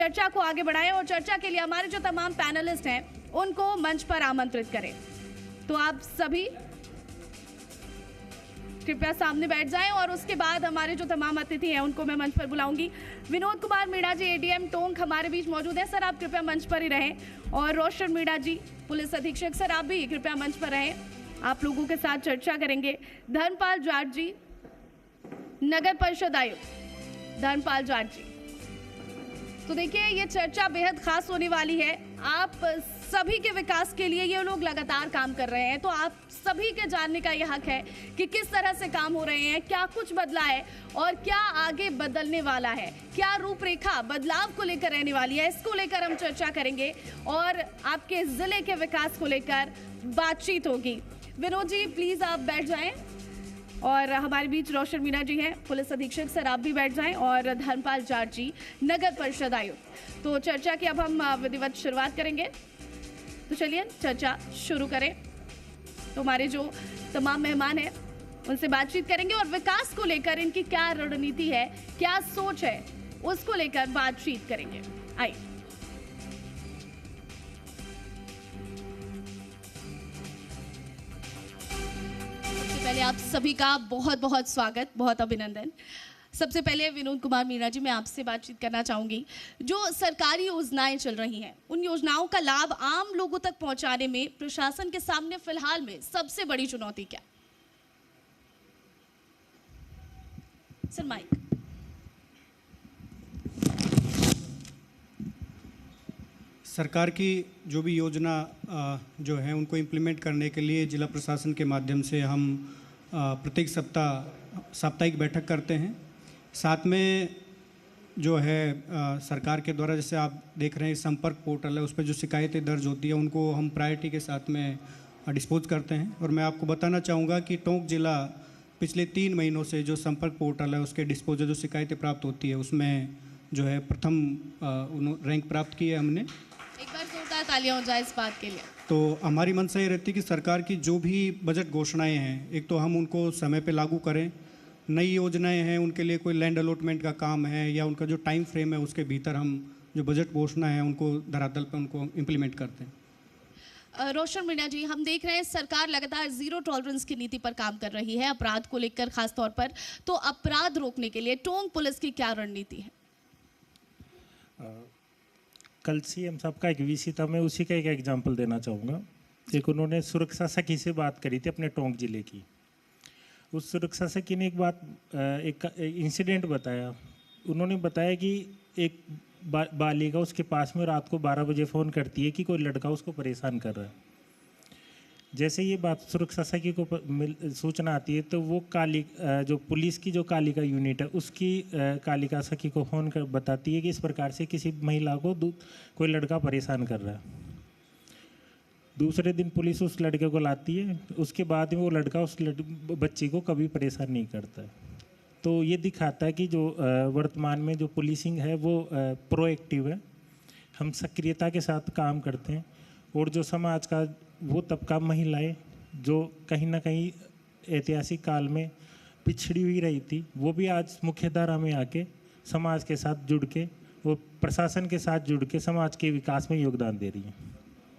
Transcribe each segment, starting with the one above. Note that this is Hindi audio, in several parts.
चर्चा को आगे बढ़ाएं और चर्चा के लिए हमारे जो तमाम पैनलिस्ट हैं उनको मंच पर आमंत्रित करें। तो आप सभी कृपया सामने बैठ जाएं और उसके बाद हमारे जो तमाम अतिथि हैं उनको मैं मंच पर बुलाऊंगी। विनोद कुमार मीणा जी एडीएम टोंक हमारे बीच मौजूद हैं। सर आप कृपया मंच पर ही रहें। और रोशन मीणा जी पुलिस अधीक्षक, सर आप भी कृपया मंच पर रहें, आप लोगों के साथ चर्चा करेंगे। धर्मपाल जाट जी नगर परिषद आयुक्त, धर्मपाल जाट जी। तो देखिए ये चर्चा बेहद खास होने वाली है। आप सभी के विकास के लिए ये लोग लगातार काम कर रहे हैं, तो आप सभी के जानने का ये हक है कि किस तरह से काम हो रहे हैं, क्या कुछ बदला है और क्या आगे बदलने वाला है, क्या रूपरेखा बदलाव को लेकर रहने वाली है, इसको लेकर हम चर्चा करेंगे और आपके जिले के विकास को लेकर बातचीत होगी। विनोद जी प्लीज आप बैठ जाएं और हमारे बीच रोशन मीणा जी हैं पुलिस अधीक्षक, सर आप भी बैठ जाएं, और धर्मपाल जाट जी नगर परिषद आयुक्त। तो चर्चा की अब हम विधिवत शुरुआत करेंगे। तो चलिए चर्चा शुरू करें। तो हमारे जो तमाम मेहमान हैं उनसे बातचीत करेंगे और विकास को लेकर इनकी क्या रणनीति है, क्या सोच है, उसको लेकर बातचीत करेंगे। आइए। पहले आप सभी का बहुत बहुत स्वागत, बहुत अभिनंदन। सबसे पहले विनोद कुमार मीणा जी मैं आपसे बातचीत करना चाहूंगी। जो सरकारी योजनाएं चल रही हैं उन योजनाओं का लाभ आम लोगों तक पहुंचाने में प्रशासन के सामने फिलहाल में सबसे बड़ी चुनौती क्या? Sir mike. सरकार की जो भी योजना जो है उनको इम्प्लीमेंट करने के लिए जिला प्रशासन के माध्यम से हम प्रत्येक सप्ताह साप्ताहिक बैठक करते हैं। साथ में जो है सरकार के द्वारा जैसे आप देख रहे हैं संपर्क पोर्टल है, उस पर जो शिकायतें दर्ज होती है उनको हम प्रायोरिटी के साथ में डिस्पोज करते हैं। और मैं आपको बताना चाहूँगा कि टोंक जिला पिछले 3 महीनों से जो संपर्क पोर्टल है उसके डिस्पोजल जो शिकायतें प्राप्त होती है उसमें जो है प्रथम रैंक प्राप्त की है हमने। एक बार जोरदार तालियां हो जाए इस बात के लिए। तो हमारी मंशा ये रहती है कि सरकार की जो भी बजट घोषणाएं हैं एक तो हम उनको समय पे लागू करें, नई योजनाएं हैं उनके लिए कोई लैंड अलॉटमेंट का काम है या उनका जो टाइम फ्रेम है उसके भीतर हम जो बजट घोषणा है उनको धरातल पर उनको इम्प्लीमेंट करते हैं। रोशन मीणा जी हम देख रहे हैं सरकार लगातार जीरो टॉलरेंस की नीति पर काम कर रही है अपराध को लेकर खास तौर पर, तो अपराध रोकने के लिए टोंक पुलिस की क्या रणनीति है? कल सीएम साहब का एक वीसी था, मैं उसी का एक एग्जांपल देना चाहूँगा। एक उन्होंने सुरक्षा सखी से बात करी थी अपने टोंक जिले की। उस सुरक्षा सखी ने एक इंसिडेंट बताया। उन्होंने बताया कि एक बालिका उसके पास में रात को 12 बजे फ़ोन करती है कि कोई लड़का उसको परेशान कर रहा है। जैसे ये बात सुरक्षा सखी को सूचना आती है तो वो जो पुलिस की जो कालिका यूनिट है उसकी कालिका सखी को फ़ोन कर बताती है कि इस प्रकार से किसी महिला को कोई लड़का परेशान कर रहा है। दूसरे दिन पुलिस उस लड़के को लाती है, उसके बाद में वो लड़का उस बच्ची को कभी परेशान नहीं करता है। तो ये दिखाता है कि जो वर्तमान में जो पुलिसिंग है वो प्रोएक्टिव है, हम सक्रियता के साथ काम करते हैं। और जो समाज का वो तबका महिलाएं जो कहीं ना कहीं ऐतिहासिक काल में पिछड़ी हुई रही थी वो भी आज मुख्य धारा में आके समाज के साथ जुड़ के वो प्रशासन के साथ जुड़ के समाज के विकास में योगदान दे रही है।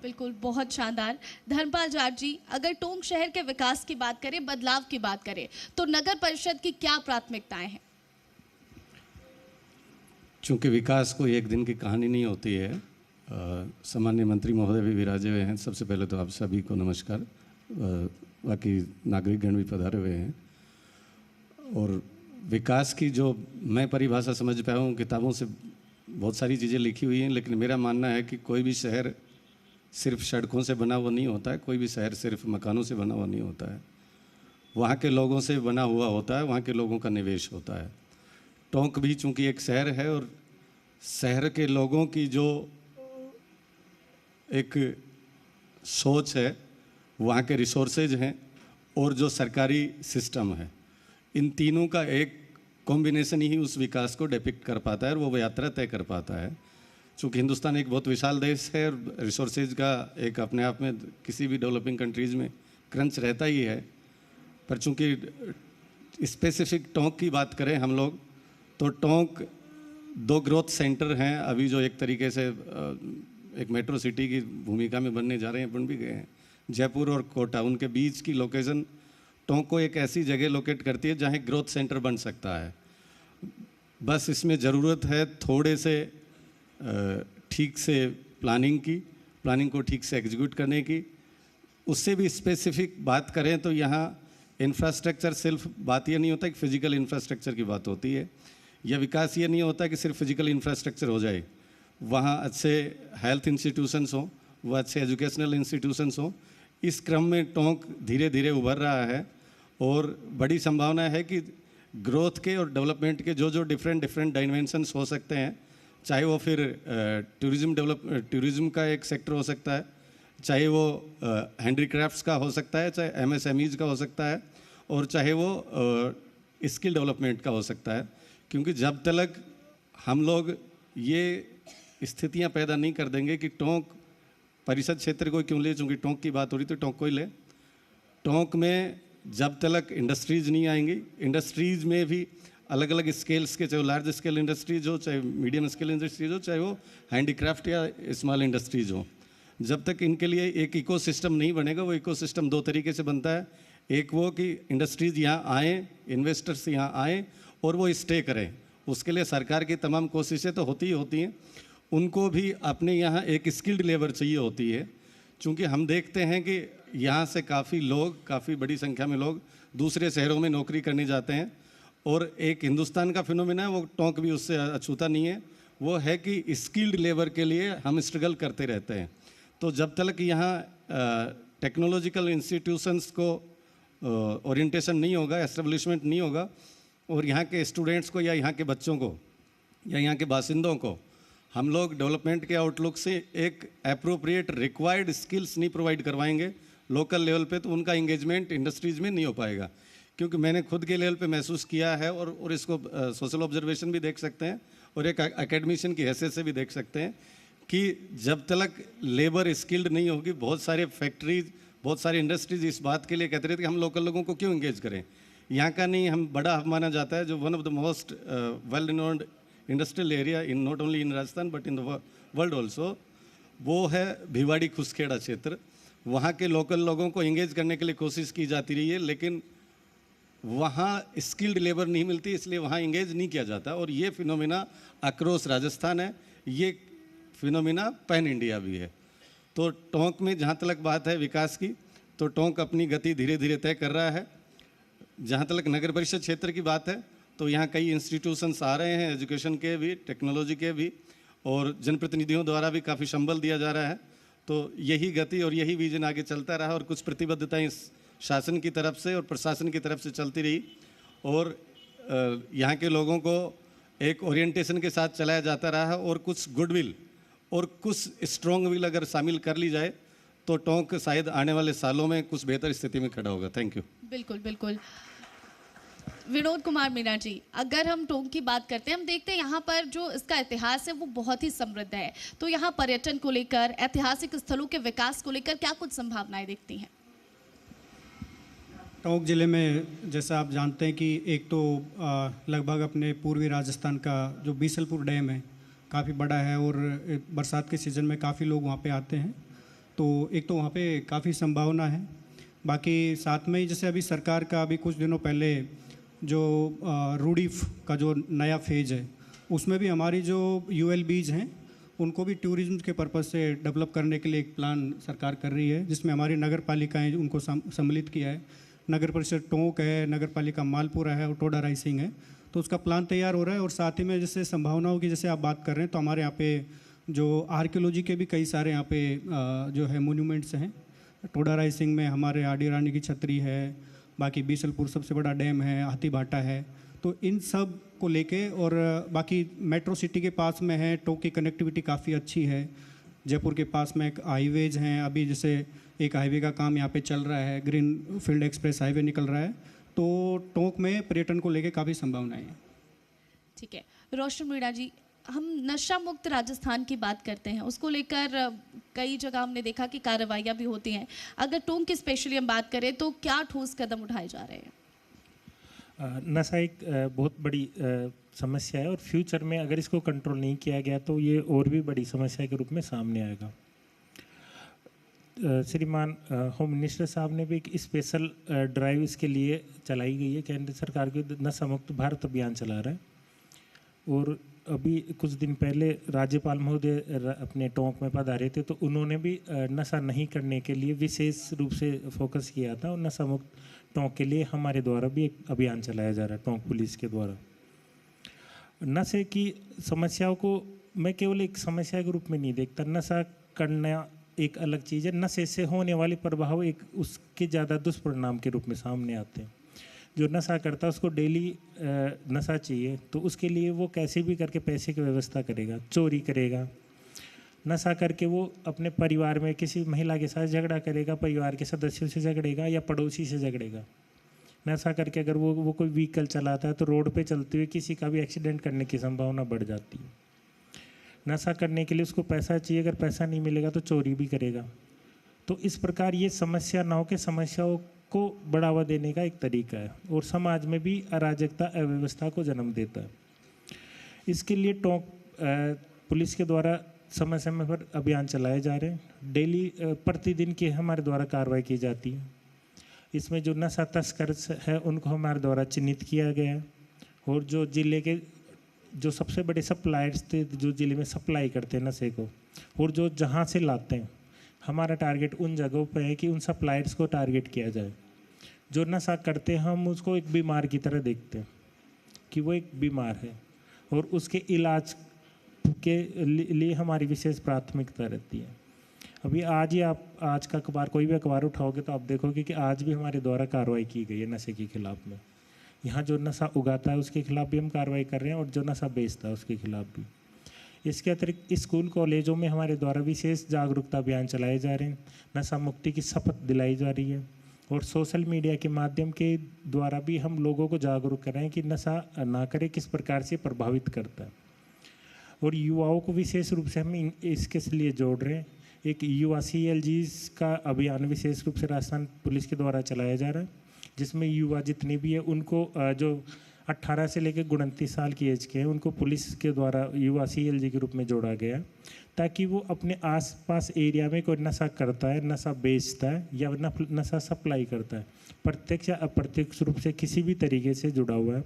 बिल्कुल, बहुत शानदार। धर्मपाल जाट जी अगर टोंक शहर के विकास की बात करें, बदलाव की बात करें, तो नगर परिषद की क्या प्राथमिकताएं हैं? चूँकि विकास कोई एक दिन की कहानी नहीं होती है, सामान्य मंत्री महोदय भी विराजे हुए हैं। सबसे पहले तो आप सभी को नमस्कार, बाकी नागरिकगण भी पधारे हुए हैं। और विकास की जो मैं परिभाषा समझ पाया हूँ, किताबों से बहुत सारी चीज़ें लिखी हुई हैं, लेकिन मेरा मानना है कि कोई भी शहर सिर्फ सड़कों से बना हुआ नहीं होता है, कोई भी शहर सिर्फ मकानों से बना हुआ नहीं होता है, वहाँ के लोगों से बना हुआ होता है, वहाँ के लोगों का निवेश होता है। टोंक भी चूँकि एक शहर है और शहर के लोगों की जो एक सोच है, वहाँ के रिसोर्सेज हैं और जो सरकारी सिस्टम है, इन तीनों का एक कॉम्बिनेशन ही उस विकास को डिपिक्ट कर पाता है और वो यात्रा तय कर पाता है। चूँकि हिंदुस्तान एक बहुत विशाल देश है और रिसोर्सेज का एक अपने आप में किसी भी डेवलपिंग कंट्रीज़ में क्रंच रहता ही है, पर चूँकि स्पेसिफिक टोंक की बात करें हम लोग तो टोंक 2 ग्रोथ सेंटर हैं अभी जो एक तरीके से एक मेट्रो सिटी की भूमिका में बनने जा रहे हैं, बन भी गए हैं। जयपुर और कोटा, उनके बीच की लोकेशन टोंक को एक ऐसी जगह लोकेट करती है जहाँ ग्रोथ सेंटर बन सकता है। बस इसमें ज़रूरत है थोड़े से ठीक से प्लानिंग को ठीक से एग्जीक्यूट करने की। उससे भी स्पेसिफिक बात करें तो यहाँ इंफ्रास्ट्रक्चर सिर्फ बात ये नहीं होता कि फिजिकल इंफ्रास्ट्रक्चर की बात होती है, या विकास ये नहीं होता कि सिर्फ फिजिकल इंफ्रास्ट्रक्चर हो जाए। वहाँ अच्छे हेल्थ इंस्टीट्यूशंस हों, वह अच्छे एजुकेशनल इंस्टीट्यूशंस हों। इस क्रम में टोंक धीरे धीरे उभर रहा है और बड़ी संभावना है कि ग्रोथ के और डेवलपमेंट के जो डिफरेंट डायमेंशंस हो सकते हैं, चाहे वो फिर टूरिज़्म का एक सेक्टर हो सकता है, चाहे वो हैंडीक्राफ्ट्स का हो सकता है, चाहे MSMEs का हो सकता है, और चाहे वो स्किल डेवलपमेंट का हो सकता है। क्योंकि जब तक हम लोग ये स्थितियां पैदा नहीं कर देंगे कि टोंक परिषद क्षेत्र को क्यों ले, चूँकि टोंक की बात हो रही तो टोंक को ही ले। टोंक में जब तक इंडस्ट्रीज़ नहीं आएंगी, इंडस्ट्रीज़ में भी अलग अलग स्केल्स के, चाहे वो लार्ज स्केल इंडस्ट्रीज हो, चाहे मीडियम स्केल इंडस्ट्रीज हो, चाहे वो हैंडीक्राफ्ट या स्मॉल इंडस्ट्रीज हो, जब तक इनके लिए एक इकोसिस्टम नहीं बनेगा। वो इकोसिस्टम 2 तरीके से बनता है। एक वो कि इंडस्ट्रीज़ यहाँ आएँ, इन्वेस्टर्स यहाँ आएँ और वो स्टे करें। उसके लिए सरकार की तमाम कोशिशें तो होती ही होती हैं। उनको भी अपने यहाँ एक स्किल्ड लेबर चाहिए होती है, क्योंकि हम देखते हैं कि यहाँ से काफ़ी बड़ी संख्या में लोग दूसरे शहरों में नौकरी करने जाते हैं। और एक हिंदुस्तान का फिनोमेना है, वो टोंक भी उससे अछूता नहीं है, वो है कि स्किल्ड लेबर के लिए हम स्ट्रगल करते रहते हैं। तो जब तक यहाँ टेक्नोलॉजिकल इंस्टीट्यूशंस को ओरिएंटेशन नहीं होगा, एस्टेब्लिशमेंट नहीं होगा, और यहाँ के स्टूडेंट्स को या यहाँ के बच्चों को या यहाँ के बासिंदों को हम लोग डेवलपमेंट के आउटलुक से एक अप्रोप्रिएट रिक्वायर्ड स्किल्स नहीं प्रोवाइड करवाएंगे लोकल लेवल पे, तो उनका इंगेजमेंट इंडस्ट्रीज़ में नहीं हो पाएगा। क्योंकि मैंने खुद के लेवल पे महसूस किया है, और इसको सोशल ऑब्जर्वेशन भी देख सकते हैं और एक एकेडमिशियन की हैसियत से भी देख सकते हैं कि जब तक लेबर स्किल्ड नहीं होगी, बहुत सारे फैक्ट्रीज, बहुत सारी इंडस्ट्रीज इस बात के लिए कहते रहते कि हम लोकल लोगों को क्यों इंगेज करें। यहाँ का नहीं, हम बड़ा हब माना जाता है, जो one of the most well renowned industrial area in not only in Rajasthan but in the world also, वो है भिवाड़ी खुसखेड़ा क्षेत्र। वहाँ के लोकल लोगों को इंगेज करने के लिए कोशिश की जाती रही है, लेकिन वहाँ स्किल्ड लेबर नहीं मिलती, इसलिए वहाँ इंगेज नहीं किया जाता। और ये फिनोमिना अक्रॉस राजस्थान है, ये फिनोमिना पैन इंडिया भी है। तो टोंक में जहाँ तक बात है विकास की, तो टोंक अपनी गति धीरे धीरे तय कर रहा है। जहाँ तक नगर परिषद क्षेत्र की बात है, तो यहाँ कई इंस्टीट्यूशंस आ रहे हैं, एजुकेशन के भी, टेक्नोलॉजी के भी, और जनप्रतिनिधियों द्वारा भी काफ़ी संबल दिया जा रहा है। तो यही गति और यही विजन आगे चलता रहा, और कुछ प्रतिबद्धताएँ शासन की तरफ से और प्रशासन की तरफ से चलती रही, और यहाँ के लोगों को एक ओरिएंटेशन के साथ चलाया जाता रहा, और कुछ गुडविल और कुछ स्ट्रॉन्ग विल अगर शामिल कर ली जाए तो टोंक शायद आने वाले सालों में कुछ बेहतर स्थिति में खड़ा होगा। Thank you. बिल्कुल बिल्कुल। विनोद कुमार मीणा जी, अगर हम टोंक की बात करते हैं, हम देखते हैं यहाँ पर जो इसका इतिहास है वो बहुत ही समृद्ध है, तो यहाँ पर्यटन को लेकर, ऐतिहासिक स्थलों के विकास को लेकर क्या कुछ संभावनाएं देखती हैं? टोंक ज़िले में जैसा आप जानते हैं कि एक तो लगभग अपने पूर्वी राजस्थान का जो बीसलपुर डैम है काफ़ी बड़ा है, और बरसात के सीज़न में काफ़ी लोग वहाँ पे आते हैं, तो एक तो वहाँ पे काफ़ी संभावना है। बाकी साथ में ही जैसे अभी सरकार का अभी कुछ दिनों पहले जो रूडीफ का जो नया फेज़ है, उसमें भी हमारी जो ULBs हैं उनको भी टूरिज्म के पर्पज़ से डेवलप करने के लिए एक प्लान सरकार कर रही है, जिसमें हमारी नगर पालिकाएँ उनको सम्मिलित किया है। नगर परिषद टोंक है, नगर पालिका मालपुरा है और टोडा रायसिंह है, तो उसका प्लान तैयार हो रहा है। और साथ ही में जैसे संभावनाओं की जैसे आप बात कर रहे हैं, तो हमारे यहाँ पे जो आर्कियोलॉजी के भी कई सारे यहाँ पे जो है मोन्यूमेंट्स हैं। टोडा रायसिंह में हमारे आडी रानी की छतरी है, बाकी बीसलपुर सबसे बड़ा डैम है, हाथी भाटा है, तो इन सब को लेके, और बाकी मेट्रो सिटी के पास में है, टोंक की कनेक्टिविटी काफ़ी अच्छी है। जयपुर के पास में एक हाईवेज हैं, अभी जैसे एक हाईवे का काम यहाँ पे चल रहा है, ग्रीन फील्ड एक्सप्रेस हाईवे निकल रहा है, तो टोंक में पर्यटन को लेके काफ़ी संभावनाएं हैं। ठीक है, रोशन मीणा जी, हम नशा मुक्त राजस्थान की बात करते हैं, उसको लेकर कई जगह हमने देखा कि कार्रवाइयाँ भी होती हैं। अगर टोंक की स्पेशली हम बात करें तो क्या ठोस कदम उठाए जा रहे हैं? नशा एक बहुत बड़ी समस्या है और फ्यूचर में अगर इसको कंट्रोल नहीं किया गया तो ये और भी बड़ी समस्या के रूप में सामने आएगा। श्रीमान होम मिनिस्टर साहब ने भी एक स्पेशल ड्राइव इसके लिए चलाई गई है। केंद्र सरकार की नशा मुक्त भारत अभियान चला रहा है और अभी कुछ दिन पहले राज्यपाल महोदय अपने टोंक में पधारे थे तो उन्होंने भी नशा नहीं करने के लिए विशेष रूप से फोकस किया था और नशा मुक्त टोंक के लिए हमारे द्वारा भी एक अभियान चलाया जा रहा है टोंक पुलिस के द्वारा। नशे की समस्याओं को मैं केवल एक समस्या के रूप में नहीं देखता। नशा करना एक अलग चीज़ है, नशे से होने वाले प्रभाव एक उसके ज़्यादा दुष्परिणाम के रूप में सामने आते हैं। जो नशा करता है उसको डेली नशा चाहिए तो उसके लिए वो कैसे भी करके पैसे की व्यवस्था करेगा, चोरी करेगा। नशा करके वो अपने परिवार में किसी महिला के साथ झगड़ा करेगा, परिवार के सदस्यों से झगड़ेगा या पड़ोसी से झगड़ेगा। नशा करके अगर वो कोई व्हीकल चलाता है तो रोड पे चलते हुए किसी का भी एक्सीडेंट करने की संभावना बढ़ जाती है। नशा करने के लिए उसको पैसा चाहिए, अगर पैसा नहीं मिलेगा तो चोरी भी करेगा। तो इस प्रकार ये समस्या ना हो के समस्याओं को बढ़ावा देने का एक तरीका है और समाज में भी अराजकता अव्यवस्था को जन्म देता है। इसके लिए टोंक पुलिस के द्वारा समय समय पर अभियान चलाए जा रहे हैं। डेली प्रतिदिन की हमारे द्वारा कार्रवाई की जाती है। इसमें जो नशा तस्कर है उनको हमारे द्वारा चिन्हित किया गया है और जो जिले के जो सबसे बड़े सप्लायर्स थे जो जिले में सप्लाई करते हैं नशे को और जो जहाँ से लाते हैं, हमारा टारगेट उन जगहों पर है कि उन सप्लायर्स को टारगेट किया जाए। जो नशा करते हैं हम उसको एक बीमार की तरह देखते हैं कि वो एक बीमार है और उसके इलाज के लिए हमारी विशेष प्राथमिकता रहती है। अभी आज ही आप आज का अखबार कोई भी अखबार उठाओगे तो आप देखोगे कि आज भी हमारे द्वारा कार्रवाई की गई है नशे के खिलाफ में। यहाँ जो नशा उगाता है उसके खिलाफ भी हम कार्रवाई कर रहे हैं और जो नशा बेचता है उसके खिलाफ भी। इसके अतिरिक्त स्कूल कॉलेजों में हमारे द्वारा विशेष जागरूकता अभियान चलाए जा रहे हैं। नशा मुक्ति की शपथ दिलाई जा रही है और सोशल मीडिया के माध्यम के द्वारा भी हम लोगों को जागरूक कर रहे हैं कि नशा ना करें, किस प्रकार से प्रभावित करता है। और युवाओं को विशेष रूप से हम इसके लिए जोड़ रहे हैं। एक युवा CLG का अभियान विशेष रूप से राजस्थान पुलिस के द्वारा चलाया जा रहा है, जिसमें युवा जितने भी है उनको जो 18 से लेकर 29 साल की एज के हैं उनको पुलिस के द्वारा युवा CLG के रूप में जोड़ा गया है, ताकि वो अपने आसपास एरिया में कोई नशा करता है, नशा बेचता है या नशा सप्लाई करता है, प्रत्यक्ष या अप्रत्यक्ष रूप से किसी भी तरीके से जुड़ा हुआ है,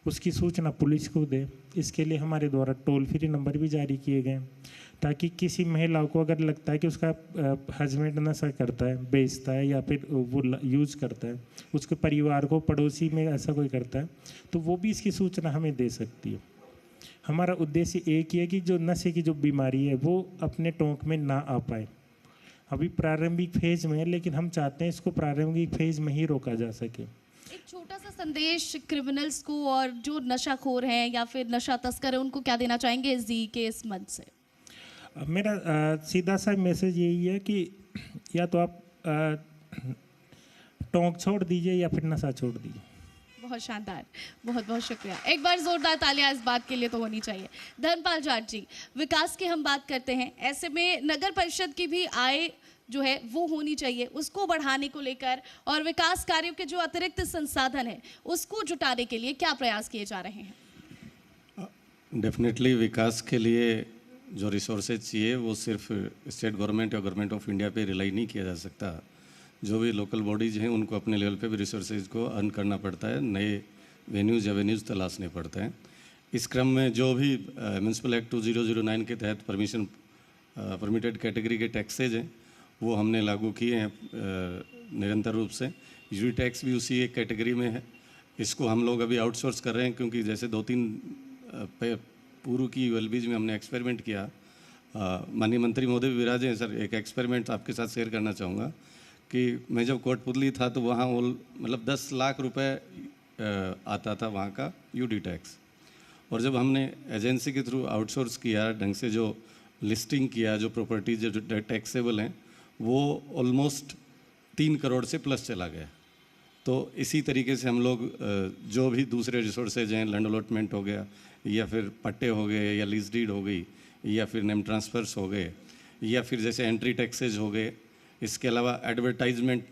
उसकी सूचना पुलिस को दे। इसके लिए हमारे द्वारा टोल फ्री नंबर भी जारी किए गए हैं, ताकि किसी महिला को अगर लगता है कि उसका हस्बैंड नशा करता है, बेचता है या फिर वो यूज़ करता है, उसके परिवार को पड़ोसी में ऐसा कोई करता है तो वो भी इसकी सूचना हमें दे सकती है। हमारा उद्देश्य एक ही है कि जो नशे की जो बीमारी है वो अपने टोंक में ना आ पाए। अभी प्रारंभिक फेज में है, लेकिन हम चाहते हैं इसको प्रारंभिक फेज में ही रोका जा सके। एक छोटा सा संदेश क्रिमिनल्स को और जो नशाखोर हैं या फिर नशा तस्कर है उनको क्या देना चाहेंगे जी के इस मंच से? मेरा सीधा सा मैसेज यही है कि या तो आप टोंक छोड़ दीजिए या फिर नशा छोड़ दीजिए। बहुत शानदार, बहुत बहुत शुक्रिया। एक बार जोरदार तालियां इस बात के लिए तो होनी चाहिए। धर्मपाल जाट जी, विकास की हम बात करते हैं, ऐसे में नगर परिषद की भी आय जो है वो होनी चाहिए, उसको बढ़ाने को लेकर और विकास कार्यों के जो अतिरिक्त संसाधन है उसको जुटाने के लिए क्या प्रयास किए जा रहे हैं? डेफिनेटली विकास के लिए जो रिसोर्सेज चाहिए वो सिर्फ स्टेट गवर्नमेंट या गवर्नमेंट ऑफ इंडिया पे रिलाई नहीं किया जा सकता। जो भी लोकल बॉडीज़ हैं उनको अपने लेवल पे भी रिसोर्सेज को अर्न करना पड़ता है, नए वेन्यूज़ तलाशने पड़ते हैं। इस क्रम में जो भी म्यूनसिपल एक्ट 2009 के तहत परमिटेड कैटेगरी के टैक्सेज हैं वो हमने लागू किए हैं निरंतर रूप से। यूटी टैक्स भी उसी एक कैटेगरी में है। इसको हम लोग अभी आउटसोर्स कर रहे हैं, क्योंकि जैसे 2-3 पूर्व की ULBs में हमने एक्सपेरिमेंट किया। माननीय मंत्री महोदय भी विराजे हैं सर, एक एक्सपेरिमेंट आपके साथ शेयर करना चाहूँगा कि मैं जब कोटपुतली था तो वहाँ मतलब 10 लाख रुपए आता था वहाँ का यूटी टैक्स, और जब हमने एजेंसी के थ्रू आउटसोर्स किया, ढंग से जो लिस्टिंग किया, जो प्रॉपर्टीज जो टैक्सेबल हैं वो ऑलमोस्ट 3 करोड़ से प्लस चला गया। तो इसी तरीके से हम लोग जो भी दूसरे रिसोर्सेज हैं, लैंड अलॉटमेंट हो गया या फिर पट्टे हो गए या लीज डीड हो गई या फिर नेम ट्रांसफ़र्स हो गए या फिर जैसे एंट्री टैक्सेज हो गए, इसके अलावा एडवर्टाइजमेंट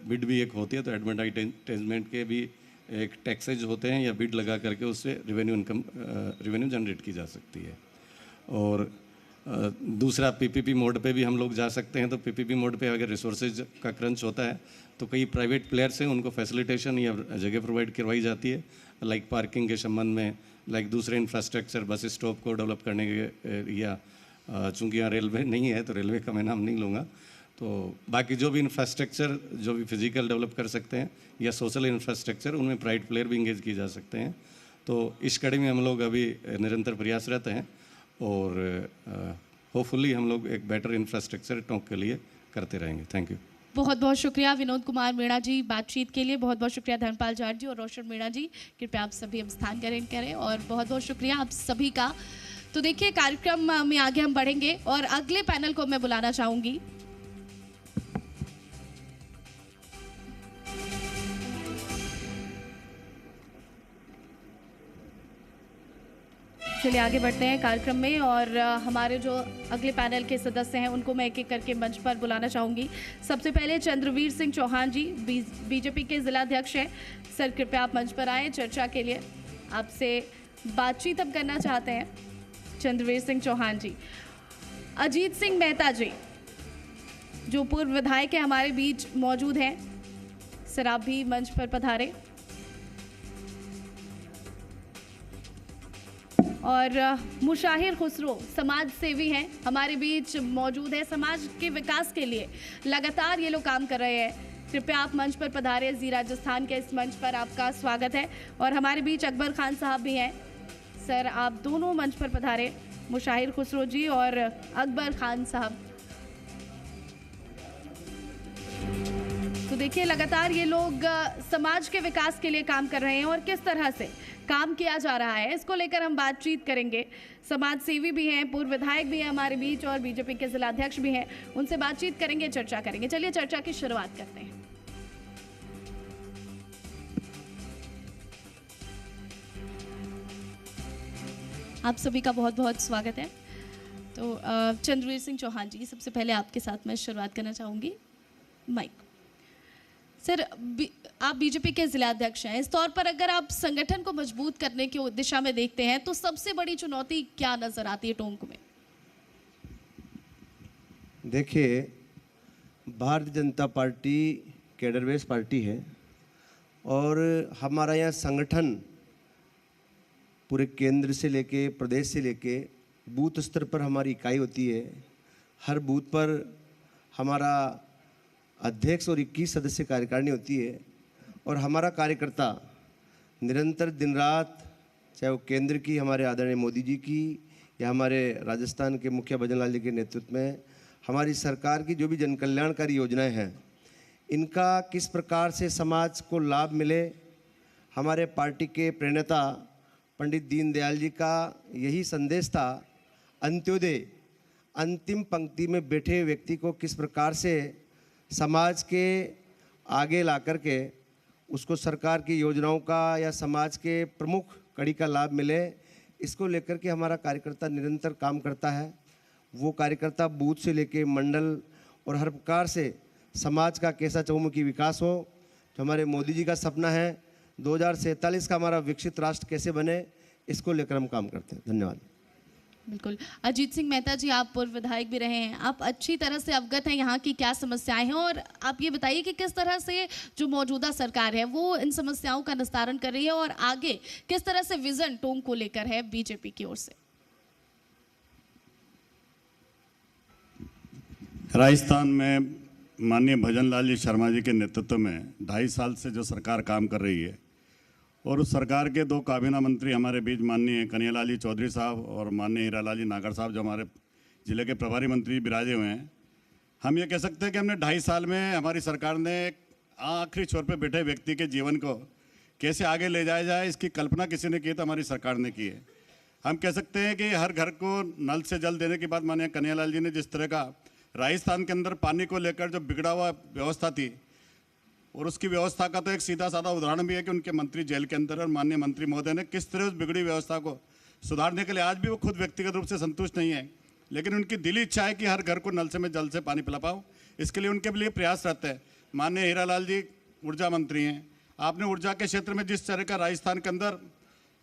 बिड भी एक होती है, तो एडवर्टाइजमेंट के भी एक टैक्सेज होते हैं या बिड लगा करके उससे रेवेन्यू जनरेट की जा सकती है। और दूसरा पीपीपी मोड पे भी हम लोग जा सकते हैं। तो पीपीपी मोड पे अगर रिसोर्सेज का क्रंच होता है तो कई प्राइवेट प्लेयर्स हैं, उनको फैसिलिटेशन या जगह प्रोवाइड करवाई जाती है, लाइक पार्किंग के संबंध में, लाइक दूसरे इंफ्रास्ट्रक्चर बस स्टॉप को डेवलप करने के, या चूँकि यहाँ रेलवे नहीं है तो रेलवे का मैं नाम नहीं लूँगा, तो बाकी जो भी इंफ्रास्ट्रक्चर जो भी फिजिकल डेवलप कर सकते हैं या सोशल इंफ्रास्ट्रक्चर, उनमें प्राइवेट प्लेयर भी इंगेज किए जा सकते हैं। तो इस कड़ी में हम लोग अभी निरंतर प्रयासरत हैं और होपफुली हम लोग एक बेटर इंफ्रास्ट्रक्चर टोंक के लिए करते रहेंगे। Thank you. बहुत बहुत शुक्रिया विनोद कुमार मीणा जी बातचीत के लिए। बहुत बहुत शुक्रिया धर्मपाल जाट जी और रोशन मीणा जी। कृपया आप सभी अब स्थान ग्रहण करें और बहुत बहुत शुक्रिया आप सभी का। तो देखिए कार्यक्रम में आगे हम बढ़ेंगे और अगले पैनल को मैं बुलाना चाहूंगी। चलिए आगे बढ़ते हैं कार्यक्रम में और हमारे जो अगले पैनल के सदस्य हैं उनको मैं एक एक करके मंच पर बुलाना चाहूँगी। सबसे पहले चंद्रवीर सिंह चौहान जी बीजेपी के जिला अध्यक्ष हैं। सर कृपया आप मंच पर आएँ चर्चा के लिए, आपसे बातचीत हम करना चाहते हैं। चंद्रवीर सिंह चौहान जी। अजीत सिंह मेहता जी जो पूर्व विधायक हैं हमारे बीच मौजूद हैं। सर आप भी मंच पर पधारें। और मुशाहिर खुसरो समाज सेवी हैं, हमारे बीच मौजूद है। समाज के विकास के लिए लगातार ये लोग काम कर रहे हैं। कृपया आप मंच पर पधारे। जी राजस्थान के इस मंच पर आपका स्वागत है। और हमारे बीच अकबर खान साहब भी हैं। सर आप दोनों मंच पर पधारे, मुशाहिर खुसरो जी और अकबर खान साहब। तो देखिए लगातार ये लोग समाज के विकास के लिए काम कर रहे हैं और किस तरह से काम किया जा रहा है इसको लेकर हम बातचीत करेंगे। समाज सेवी भी हैं, पूर्व विधायक भी हैं हमारे बीच और बीजेपी के जिला अध्यक्ष भी हैं, उनसे बातचीत करेंगे, चर्चा करेंगे। चलिए चर्चा की शुरुआत करते हैं। आप सभी का बहुत बहुत स्वागत है। तो चंद्रवीर सिंह चौहान जी सबसे पहले आपके साथ मैं शुरुआत करना चाहूँगी। माइक सर, आप बीजेपी के जिला अध्यक्ष हैं, इस तौर पर अगर आप संगठन को मजबूत करने की दिशा में देखते हैं तो सबसे बड़ी चुनौती क्या नजर आती है टोंक में? देखिए, Bharatiya Janata party cadre base party है और हमारा यहाँ संगठन पूरे केंद्र से लेके प्रदेश से लेके बूथ स्तर पर हमारी इकाई होती है। हर बूथ पर हमारा अध्यक्ष और 21 सदस्य कार्यकारिणी होती है और हमारा कार्यकर्ता निरंतर दिन रात, चाहे वो केंद्र की हमारे आदरणीय मोदी जी की या हमारे राजस्थान के मुखिया भजन लाल जी के नेतृत्व में हमारी सरकार की जो भी जन कल्याणकारी योजनाएं हैं, इनका किस प्रकार से समाज को लाभ मिले। हमारे पार्टी के प्रणेता पंडित दीनदयाल जी का यही संदेश था, अंत्योदय, अंतिम पंक्ति में बैठे व्यक्ति को किस प्रकार से समाज के आगे ला कर के उसको सरकार की योजनाओं का या समाज के प्रमुख कड़ी का लाभ मिले, इसको लेकर के हमारा कार्यकर्ता निरंतर काम करता है। वो कार्यकर्ता बूथ से लेके मंडल और हर प्रकार से समाज का कैसा चहुमुखी विकास हो, जो हमारे मोदी जी का सपना है 2047 का हमारा विकसित राष्ट्र कैसे बने, इसको लेकर हम काम करते हैं। धन्यवाद। बिल्कुल। अजीत सिंह मेहता जी, आप पूर्व विधायक भी रहे हैं, आप अच्छी तरह से अवगत हैं यहाँ की क्या समस्याएं हैं और आप ये बताइए कि किस तरह से जो मौजूदा सरकार है वो इन समस्याओं का निस्तारण कर रही है और आगे किस तरह से विजन टोंक को लेकर है बीजेपी की ओर से? राजस्थान में माननीय भजन लाल जी शर्मा जी के नेतृत्व में 2.5 साल से जो सरकार काम कर रही है और उस सरकार के 2 काबीना मंत्री हमारे बीच माननीय कन्हैयालाल जी चौधरी साहब और माननीय हीरालाल जी नागर साहब जो हमारे जिले के प्रभारी मंत्री विराजे हुए हैं। हम ये कह सकते हैं कि हमने 2.5 साल में हमारी सरकार ने आखिरी छोर पे बैठे व्यक्ति के जीवन को कैसे आगे ले जाया जाए, इसकी कल्पना किसी ने की तो हमारी सरकार ने की है। हम कह सकते हैं कि हर घर को नल से जल देने के बाद माननीय कन्हैयालाल जी ने जिस तरह का राजस्थान के अंदर पानी को लेकर जो बिगड़ा हुआ व्यवस्था थी, और उसकी व्यवस्था का तो एक सीधा साधा उदाहरण भी है कि उनके मंत्री जेल के अंदर और माननीय मंत्री महोदय ने किस तरह उस बिगड़ी व्यवस्था को सुधारने के लिए, आज भी वो खुद व्यक्तिगत रूप से संतुष्ट नहीं है, लेकिन उनकी दिली इच्छा है कि हर घर को नल से में जल से पानी पिला पाओ। इसके लिए उनके लिए प्रयास रहते हैं। माननीय हीरालाल जी ऊर्जा मंत्री हैं, आपने ऊर्जा के क्षेत्र में जिस तरह का राजस्थान के अंदर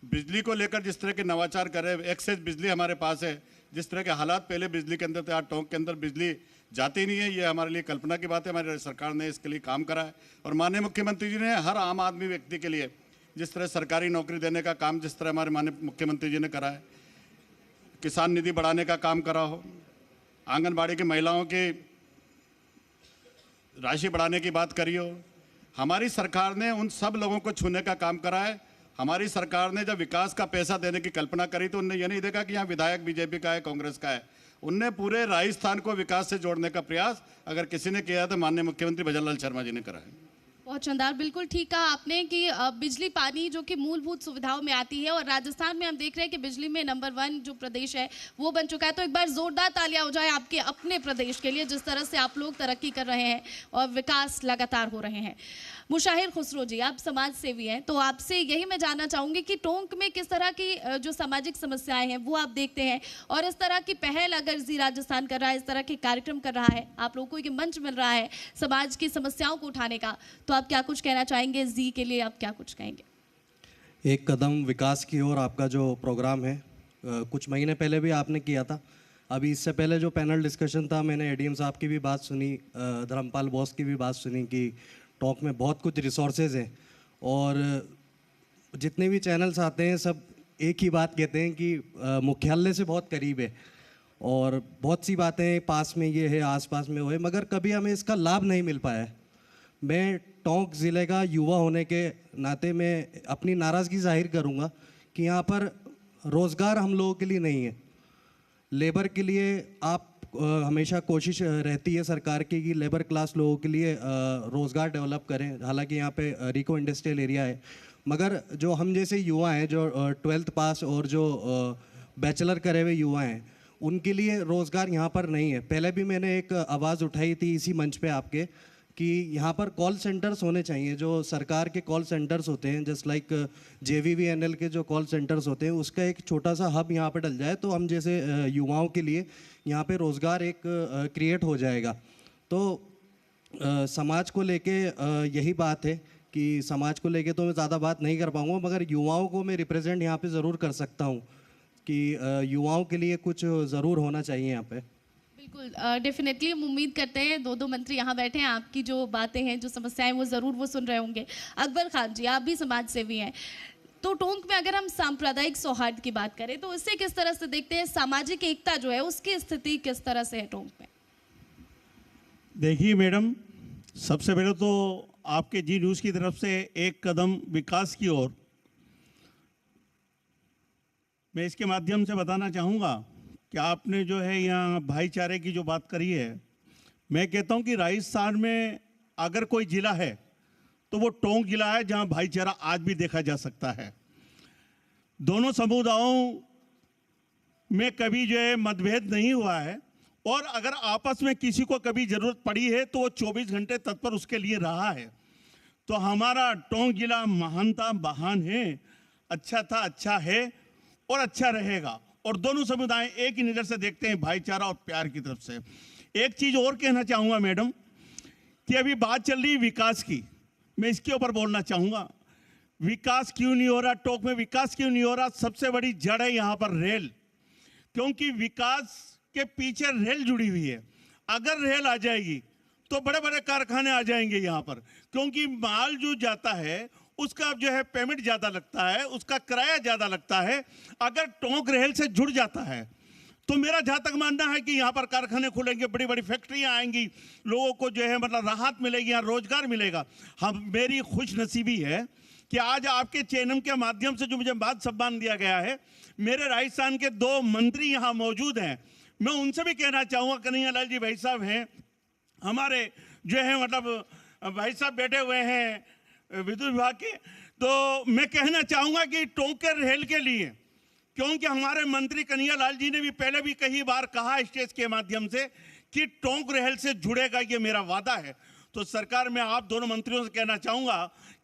बिजली को लेकर जिस तरह के नवाचार करे, एक्सेस बिजली हमारे पास है, जिस तरह के हालात पहले बिजली के अंदर थे, आज टोंक के अंदर बिजली जाती नहीं है, ये हमारे लिए कल्पना की बात है। हमारी सरकार ने इसके लिए काम करा है और माननीय मुख्यमंत्री जी ने हर आम आदमी व्यक्ति के लिए जिस तरह सरकारी नौकरी देने का काम जिस तरह हमारे माननीय मुख्यमंत्री जी ने करा है, किसान निधि बढ़ाने का काम करा हो, आंगनबाड़ी की महिलाओं की राशि बढ़ाने की बात करी हो, हमारी सरकार ने उन सब लोगों को छूने का काम करा है। हमारी सरकार ने जब विकास का पैसा देने की कल्पना करी तो उनने ये नहीं देखा कि यहाँ विधायक बीजेपी का है, कांग्रेस का है, उनने पूरे राजस्थान को विकास से जोड़ने का प्रयास अगर किसी ने किया तो माननीय मुख्यमंत्री भजनलाल शर्मा जी ने करा है। बहुत शानदार, बिल्कुल ठीक कहा आपने कि बिजली पानी जो कि मूलभूत सुविधाओं में आती है और राजस्थान में हम देख रहे हैं कि बिजली में नंबर 1 जो प्रदेश है वो बन चुका है। तो एक बार जोरदार तालियां हो जाए आपके अपने प्रदेश के लिए, जिस तरह से आप लोग तरक्की कर रहे हैं और विकास लगातार हो रहे हैं। मुशाहिर खुसरो जी, आप समाज सेवी हैं, तो आपसे यही मैं जानना चाहूँगी कि टोंक में किस तरह की जो सामाजिक समस्याएं हैं वो आप देखते हैं और इस तरह की पहल अगर जी राजस्थान कर रहा है, इस तरह के कार्यक्रम कर रहा है, आप लोगों को ये मंच मिल रहा है समाज की समस्याओं को उठाने का, तो आप क्या कुछ कहना चाहेंगे? जी के लिए आप क्या कुछ कहेंगे? एक कदम विकास की ओर आपका जो प्रोग्राम है कुछ महीने पहले भी आपने किया था। अभी इससे पहले जो पैनल डिस्कशन था, मैंने एडीएम साहब की भी बात सुनी, धर्मपाल बॉस की भी बात सुनी कि टोंक में बहुत कुछ रिसोर्सेज हैं और जितने भी चैनल्स आते हैं सब एक ही बात कहते हैं कि मुख्यालय से बहुत करीब है और बहुत सी बातें पास में ये है, आसपास में वो है, मगर कभी हमें इसका लाभ नहीं मिल पाया है। मैं टोंक ज़िले का युवा होने के नाते मैं अपनी नाराज़गी जाहिर करूँगा कि यहाँ पर रोज़गार हम लोगों के लिए नहीं है। लेबर के लिए आप हमेशा कोशिश रहती है सरकार की कि लेबर क्लास लोगों के लिए रोज़गार डेवलप करें, हालांकि यहाँ पे रिको इंडस्ट्रियल एरिया है, मगर जो हम जैसे युवा हैं जो 12th पास और जो बैचलर करे हुए युवा हैं उनके लिए रोज़गार यहाँ पर नहीं है। पहले भी मैंने एक आवाज़ उठाई थी इसी मंच पे आपके कि यहाँ पर कॉल सेंटर्स होने चाहिए, जो सरकार के कॉल सेंटर्स होते हैं, जस्ट लाइक JVVNL के जो कॉल सेंटर्स होते हैं उसका एक छोटा सा हब यहाँ पर डल जाए तो हम जैसे युवाओं के लिए यहाँ पे रोज़गार एक क्रिएट हो जाएगा। तो समाज को लेके यही बात है कि समाज को लेके तो मैं ज़्यादा बात नहीं कर पाऊँगा, मगर युवाओं को मैं रिप्रेजेंट यहाँ पे ज़रूर कर सकता हूँ कि युवाओं के लिए कुछ ज़रूर होना चाहिए यहाँ पे। बिल्कुल, डेफिनेटली हम उम्मीद करते हैं दो मंत्री यहाँ बैठे हैं, आपकी जो बातें हैं जो समस्याएं वो ज़रूर वो सुन रहे होंगे। अकबर खान जी, आप भी समाज सेवी हैं, तो टोंक में अगर हम सांप्रदायिक सौहार्द की बात करें तो इससे किस तरह से देखते हैं? सामाजिक एकता जो है उसकी स्थिति किस तरह से है टोंक में? देखिए मैडम, सबसे पहले तो आपके जी न्यूज़ की तरफ से एक कदम विकास की ओर मैं इसके माध्यम से बताना चाहूँगा कि आपने जो है यहाँ भाईचारे की जो बात करी है, मैं कहता हूँ कि राजस्थान में अगर कोई ज़िला है तो वो टोंक जिला है जहाँ भाईचारा आज भी देखा जा सकता है। दोनों समुदायों में कभी जो है मतभेद नहीं हुआ है और अगर आपस में किसी को कभी ज़रूरत पड़ी है तो वो 24 घंटे तत्पर उसके लिए रहा है। तो हमारा टोंक जिला महान था, महान है, अच्छा था, अच्छा है और अच्छा रहेगा और दोनों समुदाय एक ही नज़र से देखते हैं भाईचारा और प्यार की तरफ से। एक चीज़ और कहना चाहूँगा मैडम कि अभी बात चल रही विकास की, मैं इसके ऊपर बोलना चाहूँगा। विकास क्यों नहीं हो रहा टोंक में? विकास क्यों नहीं हो रहा? सबसे बड़ी जड़ है यहाँ पर रेल, क्योंकि विकास के पीछे रेल जुड़ी हुई है। अगर रेल आ जाएगी तो बड़े बड़े कारखाने आ जाएंगे यहाँ पर, क्योंकि माल जो जाता है उसका जो है पेमेंट ज़्यादा लगता है, उसका किराया ज़्यादा लगता है। अगर टोंक रेल से जुड़ जाता है तो मेरा जहाँ तक मानना है कि यहाँ पर कारखाने खुलेंगे, बड़ी बड़ी फैक्ट्रियाँ आएंगी, लोगों को जो है मतलब राहत मिलेगी, यहाँ रोजगार मिलेगा। हम मेरी खुश नसीबी है कि आज आपके चैनल के माध्यम से जो मुझे मान सम्मान दिया गया है, मेरे राजस्थान के 2 मंत्री यहाँ मौजूद हैं। मैं उनसे भी कहना चाहूँगा, कन्हैया लाल जी भाई साहब हैं हमारे जो है मतलब भाई साहब बैठे हुए हैं विद्युत विभाग के, तो मैं कहना चाहूँगा कि टोंक के रेल के लिए, क्योंकि हमारे मंत्री कन्हैया लाल जी ने भी पहले भी कई बार कहा स्टेज के माध्यम से कि टोंक रेल से जुड़ेगा, ये मेरा वादा है। तो सरकार में आप दोनों मंत्रियों से कहना चाहूँगा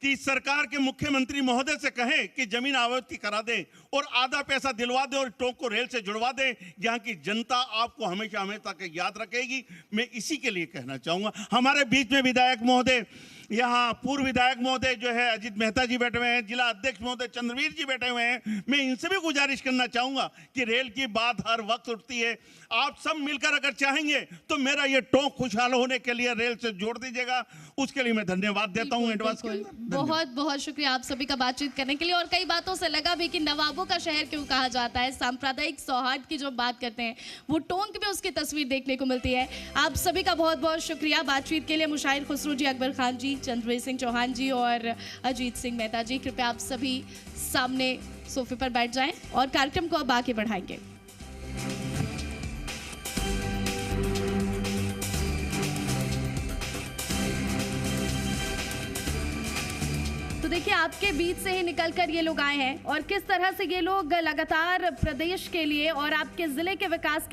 कि सरकार के मुख्यमंत्री महोदय से कहें कि जमीन आवंटित करा दें और आधा पैसा दिलवा दें और टोंक को रेल से जुड़वा दें। यहाँ की जनता आपको हमेशा हमेशा के याद रखेगी। मैं इसी के लिए कहना चाहूँगा। हमारे बीच में विधायक महोदय यहाँ पूर्व विधायक महोदय जो है अजीत मेहता जी बैठे हुए हैं, जिला अध्यक्ष महोदय चंद्रवीर जी बैठे हुए हैं। मैं इनसे भी गुजारिश करना चाहूंगा कि रेल की बात हर वक्त उठती है, आप सब मिलकर अगर चाहेंगे तो मेरा ये टोंक खुशहाल होने के लिए रेल से जोड़ दीजिएगा, उसके लिए मैं धन्यवाद देता हूँ एडवांस के अंदर। बहुत बहुत शुक्रिया आप सभी का बातचीत करने के लिए। और कई बातों से लगा भी कि नवाबों का शहर क्यों कहा जाता है, सांप्रदायिक सौहार्द की जो बात करते हैं वो टोंक में उसकी तस्वीर देखने को मिलती है। आप सभी का बहुत बहुत शुक्रिया बातचीत के लिए। मुशाहिर खुसरो जी, अकबर खान जी, चंद्रवीर सिंह चौहान जी और अजीत सिंह मेहता जी, कृपया आप सभी सामने सोफे पर बैठ जाएं और कार्यक्रम को अब आगे बढ़ाएंगे। तो देखिए आपके बीच से ही निकलकर ये लोग आए हैं और किस तरह से ये लोग लगातार प्रदेश के लिए और आपके जिले के विकास के